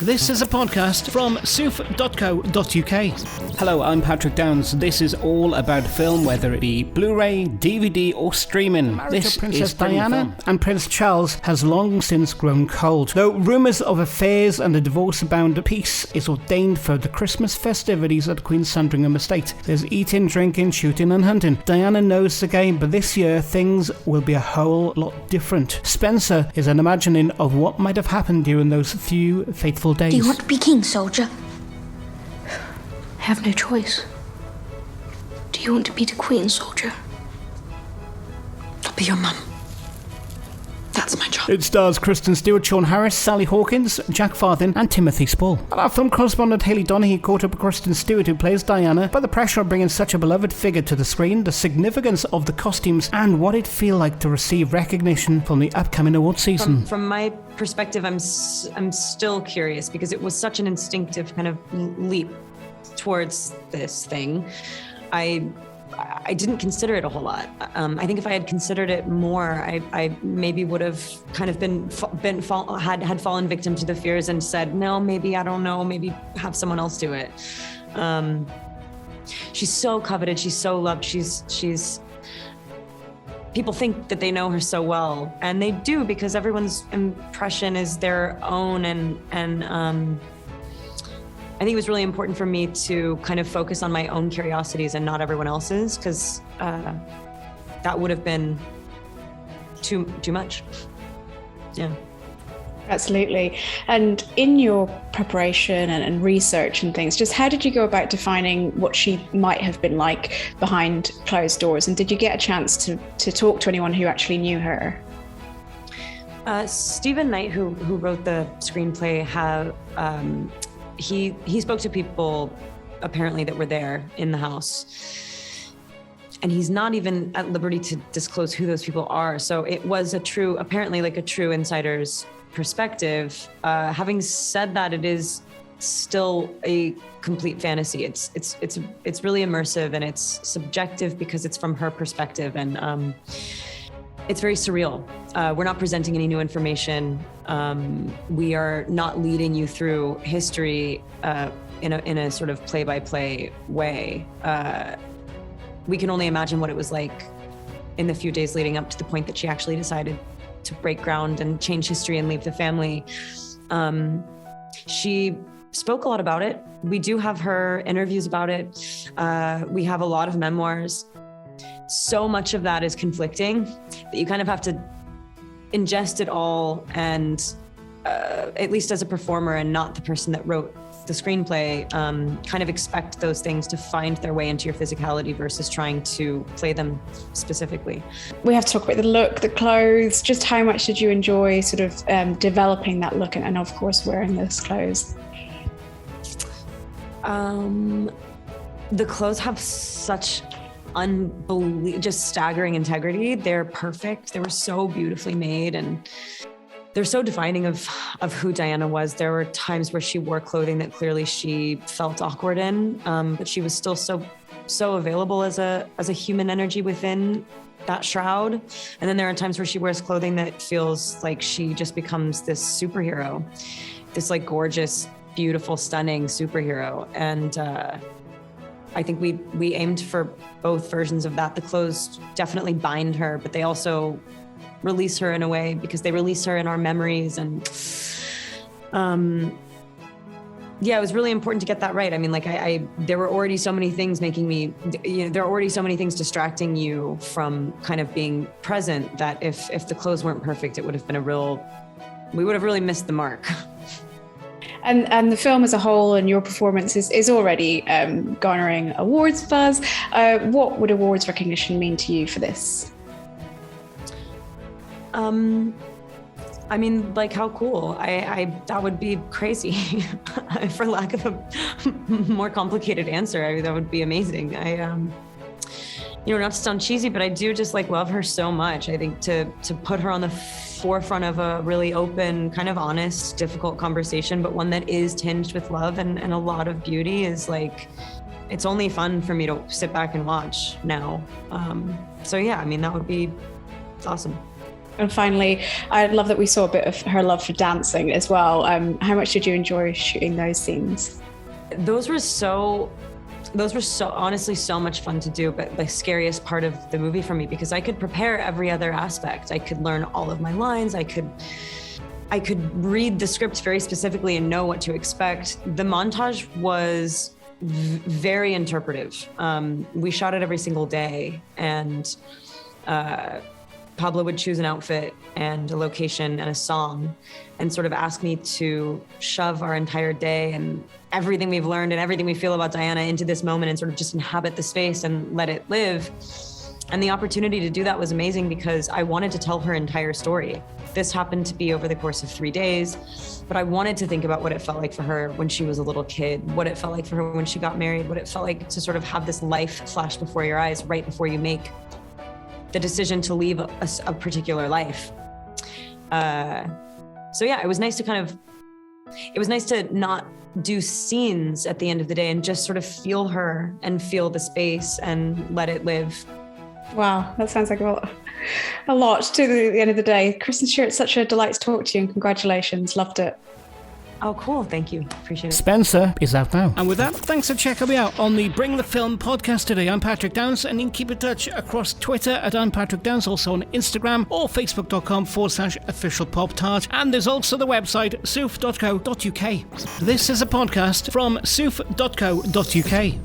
This is a podcast from soof.co.uk. Hello, I'm Patrick Downs. This is all about film, whether it be Blu-ray, DVD or streaming. This Princess Diana and Prince Charles has long since grown cold. Though rumours of affairs and a divorce abound, peace is ordained for the Christmas festivities at Queen's Sandringham estate. There's eating, drinking, shooting and hunting. Diana knows the game, but this year things will be a whole lot different. Spencer is an imagining of what might have happened during those few fateful days. Do you want to be king, soldier? I have no choice. Do you want to be the queen, soldier? I'll be your mum. That's my job. It stars KRISTEN Stewart, Sean Harris, Sally Hawkins, Jack Farthing and Timothy Spall. And our film correspondent Hayley Donaghy caught up with KRISTEN Stewart, who plays Diana, by the pressure of bringing such a beloved figure to the screen, the significance of the costumes, and what it'd feel like to receive recognition from the upcoming award season. From my perspective, I'm still curious because it was such an instinctive kind of leap towards this thing. I didn't consider it a whole lot. I think if I had considered it more, I maybe would have kind of had fallen victim to the fears and said, no, maybe I don't know, maybe have someone else do it. She's so coveted, she's so loved, she's. People think that they know her so well, and they do because everyone's impression is their own, and I think it was really important for me to kind of focus on my own curiosities and not everyone else's, because that would have been too much. Yeah. Absolutely. And in your preparation and research and things, just how did you go about defining what she might have been like behind closed doors? And did you get a chance to talk to anyone who actually knew her? Stephen Knight, who wrote the screenplay, he spoke to people apparently that were there in the house, and he's not even at liberty to disclose who those people are. So it was apparently a true insider's perspective. Having said that, it is still a complete fantasy. It's really immersive, and it's subjective because it's from her perspective, and it's very surreal. We're not presenting any new information. We are not leading you through history in a sort of play-by-play way. We can only imagine what it was like in the few days leading up to the point that she actually decided to break ground and change history and leave the family. She spoke a lot about it. We do have her interviews about it. We have a lot of memoirs. So much of that is conflicting that you kind of have to ingest it all, and at least as a performer and not the person that wrote the screenplay, kind of expect those things to find their way into your physicality versus trying to play them specifically. We have to talk about the look, the clothes. Just how much did you enjoy sort of developing that look and of course wearing those clothes? The clothes have such just staggering integrity. They're perfect. They were so beautifully made, and they're so defining of who Diana was. There were times where she wore clothing that clearly she felt awkward in, but she was still so available as a human energy within that shroud. And then there are times where she wears clothing that feels like she just becomes this superhero, this gorgeous, beautiful, stunning superhero. And I think we aimed for both versions of that. The clothes definitely bind her, but they also release her in a way because they release her in our memories. And it was really important to get that right. I mean, there were already so many things making me, there are already so many things distracting you from kind of being present that if the clothes weren't perfect, it would have been we would have really missed the mark. And the film as a whole and your performance is already garnering awards buzz. What would awards recognition mean to you for this? I mean, how cool. That would be crazy. For lack of a more complicated answer, that would be amazing. Not to sound cheesy, but I do just love her so much. I think to put her on the forefront of a really open, kind of honest, difficult conversation, but one that is tinged with love and a lot of beauty is it's only fun for me to sit back and watch now. So yeah, I mean, that would be awesome. And finally, I love that we saw a bit of her love for dancing as well. How much did you enjoy shooting those scenes? Those were honestly so much fun to do, but the scariest part of the movie for me, because I could prepare every other aspect. I could learn all of my lines. I could read the script very specifically and know what to expect. The montage was very interpretive. We shot it every single day, and Pablo would choose an outfit and a location and a song and sort of ask me to shove our entire day and everything we've learned and everything we feel about Diana into this moment and sort of just inhabit the space and let it live. And the opportunity to do that was amazing because I wanted to tell her entire story. This happened to be over the course of 3 days, but I wanted to think about what it felt like for her when she was a little kid, what it felt like for her when she got married, what it felt like to sort of have this life flash before your eyes right before you make the decision to leave a particular life. So yeah, it was nice to not do scenes at the end of the day and just sort of feel her and feel the space and let it live. Wow, that sounds like a lot to the end of the day. Kristen Stewart, it's such a delight to talk to you, and congratulations. Loved it. Oh, cool. Thank you. Appreciate it. Spencer is out now. And with that, thanks for checking me out on the Bring the Film podcast today. I'm Patrick Downs, and you can keep in touch across Twitter at I'm Patrick Downs, also on Instagram or facebook.com/officialpoptart. And there's also the website soof.co.uk. This is a podcast from soof.co.uk.